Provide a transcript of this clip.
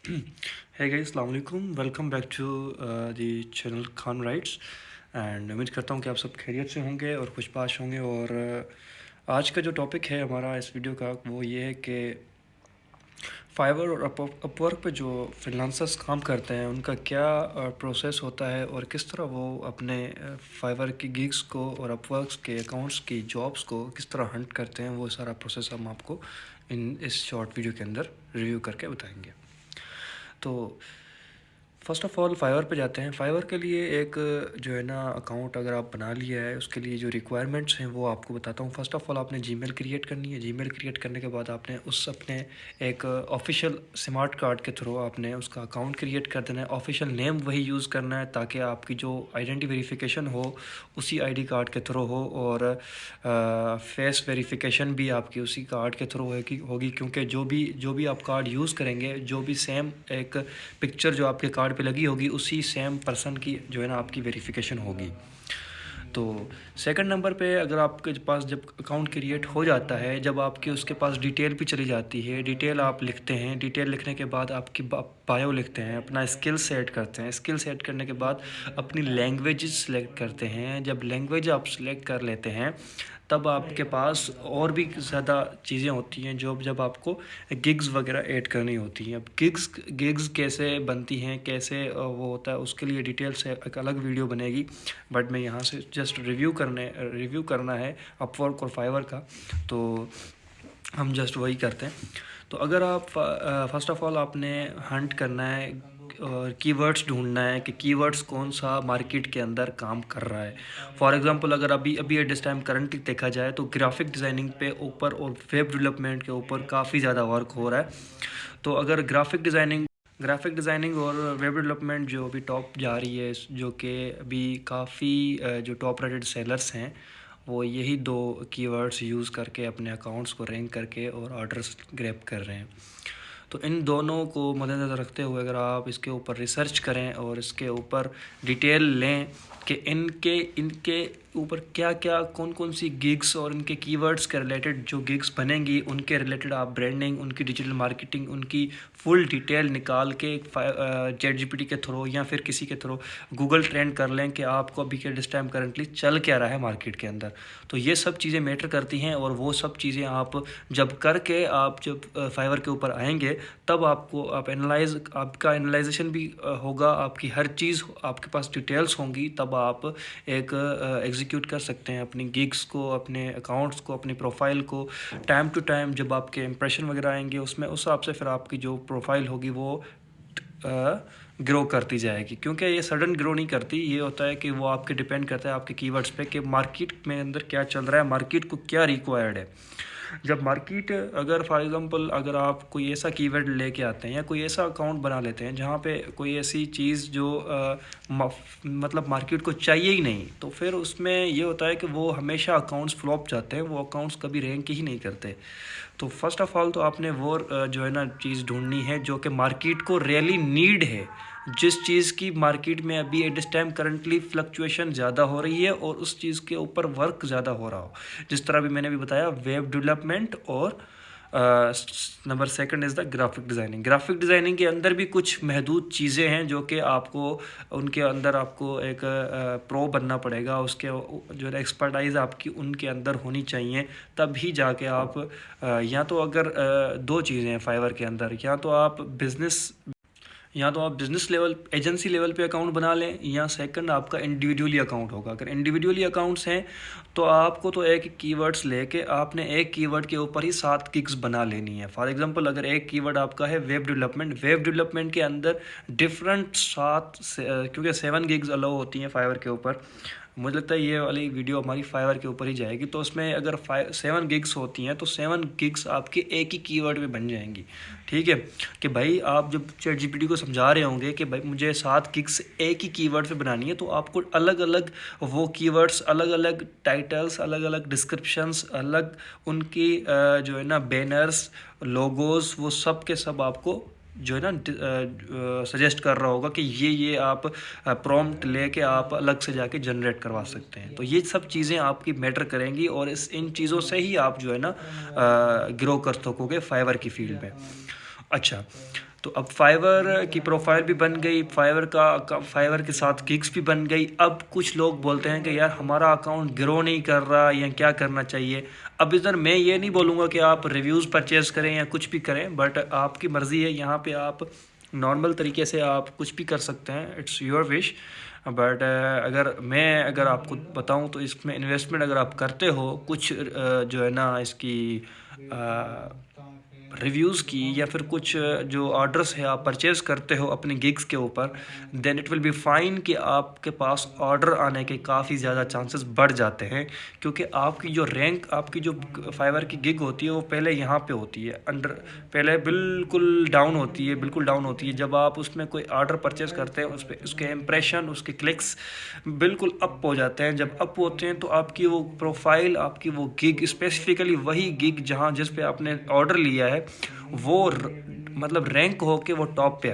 Hey guys, अस्सलाम वालेकुम। Welcome back to the channel Khan writes. एंड उम्मीद करता हूँ कि आप सब खैरियत से होंगे और खुशबाश होंगे। और आज का जो टॉपिक है हमारा इस वीडियो का वो ये है कि फाइवर और अपवर्क पे जो फ्रीलांसर्स काम करते हैं उनका क्या प्रोसेस होता है और किस तरह वो अपने फाइवर की गिग्स को और अपवर्क्स के अकाउंट्स की जॉब्स को किस तरह हंट करते हैं, वो सारा प्रोसेस हम आपको इस शॉर्ट वीडियो के अंदर रिव्यू करके बताएंगे। तो फ़र्स्ट ऑफ़ ऑल फाइवर पे जाते हैं। फाइवर के लिए एक जो है ना अकाउंट अगर आप बना लिया है, उसके लिए जो रिक्वायरमेंट्स हैं वो आपको बताता हूँ। फ़र्स्ट ऑफ़ ऑल आपने जीमेल क्रिएट करनी है। जीमेल क्रिएट करने के बाद आपने उस अपने एक ऑफ़िशियल स्मार्ट कार्ड के थ्रू आपने उसका अकाउंट क्रिएट कर देना है। ऑफ़िशियल नेम वही यूज़ करना है ताकि आपकी जो आइडेंटिटी वेरिफिकेशन हो उसी आईडी कार्ड के थ्रू हो, और फेस वेरिफिकेशन भी आपकी उसी कार्ड के थ्रू होगी क्योंकि जो भी आप कार्ड यूज़ करेंगे, जो भी सेम एक पिक्चर जो आपके कार्ड पे लगी होगी उसी सेम पर्सन की जो है ना आपकी वेरिफिकेशन होगी। तो सेकंड नंबर पे अगर आपके पास जब अकाउंट क्रिएट हो जाता है, जब आपके उसके पास डिटेल भी चली जाती है, डिटेल आप लिखते हैं। डिटेल लिखने के बाद आपकी बायो लिखते हैं, अपना स्किल सेट करते हैं। स्किल सेट करने के बाद अपनी लैंग्वेजेस सेलेक्ट करते हैं। जब लैंग्वेज आप सेलेक्ट कर लेते हैं तब आपके पास और भी ज़्यादा चीज़ें होती हैं जो जब आपको गिग्स वगैरह ऐड करनी होती हैं। अब गिग्स कैसे बनती हैं, कैसे वो होता है, उसके लिए डिटेल से एक अलग वीडियो बनेगी। बट मैं यहाँ से जस्ट रिव्यू करना है अपवर्क और फाइवर का, तो हम जस्ट वही करते हैं। तो अगर आप फर्स्ट ऑफ़ ऑल आपने हंट करना है और कीवर्ड्स ढूंढना है कि कीवर्ड्स कौन सा मार्केट के अंदर काम कर रहा है। फॉर एग्जांपल अगर अभी अभी एट दिस टाइम करंटली देखा जाए तो ग्राफिक डिज़ाइनिंग पे ऊपर और वेब डेवलपमेंट के ऊपर काफ़ी ज़्यादा वर्क हो रहा है। तो अगर ग्राफिक डिज़ाइनिंग और वेब डेवलपमेंट जो अभी टॉप जा रही है, जो कि अभी काफ़ी जो टॉप रेटेड सेलर्स हैं वो यही दो कीवर्ड्स यूज़ करके अपने अकाउंट्स को रैंक करके और ऑर्डर्स ग्रैब कर रहे हैं। तो इन दोनों को मद्देनज़र रखते हुए अगर आप इसके ऊपर रिसर्च करें और इसके ऊपर डिटेल लें कि इनके इनके ऊपर क्या क्या कौन कौन सी गिग्स और इनके कीवर्ड्स के रिलेटेड जो गिग्स बनेंगी उनके रिलेटेड आप ब्रांडिंग, उनकी डिजिटल मार्केटिंग, उनकी फुल डिटेल निकाल के चैट जीपीटी के थ्रू या फिर किसी के थ्रू गूगल ट्रेंड कर लें कि आपको अभी के दिस टाइम करंटली चल क्या रहा है मार्केट के अंदर। तो ये सब चीज़ें मैटर करती हैं और वो सब चीज़ें आप जब फाइवर के ऊपर आएंगे तब आपका एनालाइजेशन भी होगा, आपकी हर चीज़ आपके पास डिटेल्स होंगी, तब आप एक एग्जीक्यूट कर सकते हैं अपनी गिग्स को, अपने अकाउंट्स को, अपनी प्रोफाइल को। टाइम टू टाइम जब आपके इंप्रेशन वगैरह आएंगे उसमें उस हिसाब से फिर आपकी जो प्रोफाइल होगी वो ग्रो करती जाएगी, क्योंकि ये सडन ग्रो नहीं करती। ये होता है कि वो आपके डिपेंड करता है आपके कीवर्ड्स पे कि मार्केट में अंदर क्या चल रहा है, मार्केट को क्या रिक्वायर्ड है। जब मार्केट अगर फॉर एग्ज़ाम्पल अगर आप कोई ऐसा कीवर्ड लेके आते हैं या कोई ऐसा अकाउंट बना लेते हैं जहाँ पे कोई ऐसी चीज़ जो मतलब मार्केट को चाहिए ही नहीं, तो फिर उसमें ये होता है कि वो हमेशा अकाउंट्स फ्लॉप जाते हैं, वो अकाउंट्स कभी रैंक ही नहीं करते। तो फर्स्ट ऑफ़ ऑल तो आपने वो जो है ना चीज़ ढूंढनी है जो कि मार्केट को रियली नीड है, जिस चीज़ की मार्केट में अभी at this time currently fluctuation ज़्यादा हो रही है और उस चीज़ के ऊपर वर्क ज़्यादा हो रहा हो। जिस तरह भी मैंने भी बताया, वेब डेवलपमेंट और number second is the graphic designing. Graphic designing के अंदर भी कुछ महदूद चीज़ें हैं जो कि आपको उनके अंदर आपको एक प्रो बनना पड़ेगा, उसके जो है एक्सपर्टाइज़ आपकी उनके अंदर होनी चाहिए, तभी जाके आप या तो अगर दो चीज़ें हैं फाइवर के अंदर, या तो आप बिज़नेस लेवल एजेंसी लेवल पे अकाउंट बना लें, या सेकंड आपका इंडिविजुअली अकाउंट होगा। अगर इंडिविजुअली अकाउंट्स हैं तो आपको तो एक कीवर्ड्स लेके आपने एक कीवर्ड के ऊपर ही 7 गिग्स बना लेनी है। फॉर एग्जांपल अगर एक कीवर्ड आपका है वेब डेवलपमेंट के अंदर डिफरेंट क्योंकि 7 गिग्स अलाउ होती हैं फाइवर के ऊपर। मुझे लगता है ये वाली वीडियो हमारी फाइवर के ऊपर ही जाएगी, तो उसमें अगर 7 गिग्स होती हैं तो 7 गिग्स आपके एक ही कीवर्ड में बन जाएंगी। ठीक है, कि भाई आप जब चैट जीपीटी को समझा रहे होंगे कि भाई मुझे 7 गिग्स एक ही कीवर्ड पे बनानी है, तो आपको अलग अलग वो कीवर्ड्स, अलग अलग टाइटल्स, अलग अलग डिस्क्रिप्शंस, अलग उनकी जो है ना बैनर्स, लोगोज़, वो सब के सब आपको जो है ना सजेस्ट कर रहा होगा कि ये आप प्रॉम्प्ट लेके आप अलग से जाके जनरेट करवा सकते हैं। तो ये सब चीज़ें आपकी मैटर करेंगी और इन चीज़ों से ही आप जो है ना ग्रो कर सकोगे फाइवर की फील्ड में। अच्छा, तो अब फाइवर की प्रोफाइल भी बन गई, फाइवर के साथ गिग्स भी बन गई। अब कुछ लोग बोलते हैं कि यार हमारा अकाउंट ग्रो नहीं कर रहा या क्या करना चाहिए। अब इधर मैं ये नहीं बोलूँगा कि आप रिव्यूज़ परचेज़ करें या कुछ भी करें, बट आपकी मर्ज़ी है। यहाँ पे आप नॉर्मल तरीके से आप कुछ भी कर सकते हैं, इट्स योर विश। बट अगर आपको बताऊं तो इसमें इन्वेस्टमेंट अगर आप करते हो कुछ जो है ना इसकी रिव्यूज़ की, या फिर कुछ जो ऑर्डर्स है आप परचेज़ करते हो अपने गिग्स के ऊपर, then it will be fine कि आपके पास ऑर्डर आने के काफ़ी ज़्यादा चांसेस बढ़ जाते हैं। क्योंकि आपकी जो रैंक, आपकी जो फाइवर की गिग होती है वो पहले यहाँ पे होती है पहले बिल्कुल डाउन होती है, बिल्कुल डाउन होती है। जब आप उसमें कोई ऑर्डर परचेज़ करते हैं उस पर उसके इम्प्रेशन, उसके क्लिक्स बिल्कुल अप हो जाते हैं। जब अप होते हैं तो आपकी वो प्रोफाइल, आपकी वो गिग, स्पेसिफिकली वही गिग जिस पे आपने ऑर्डर लिया है, वो मतलब रैंक होके वो टॉप पे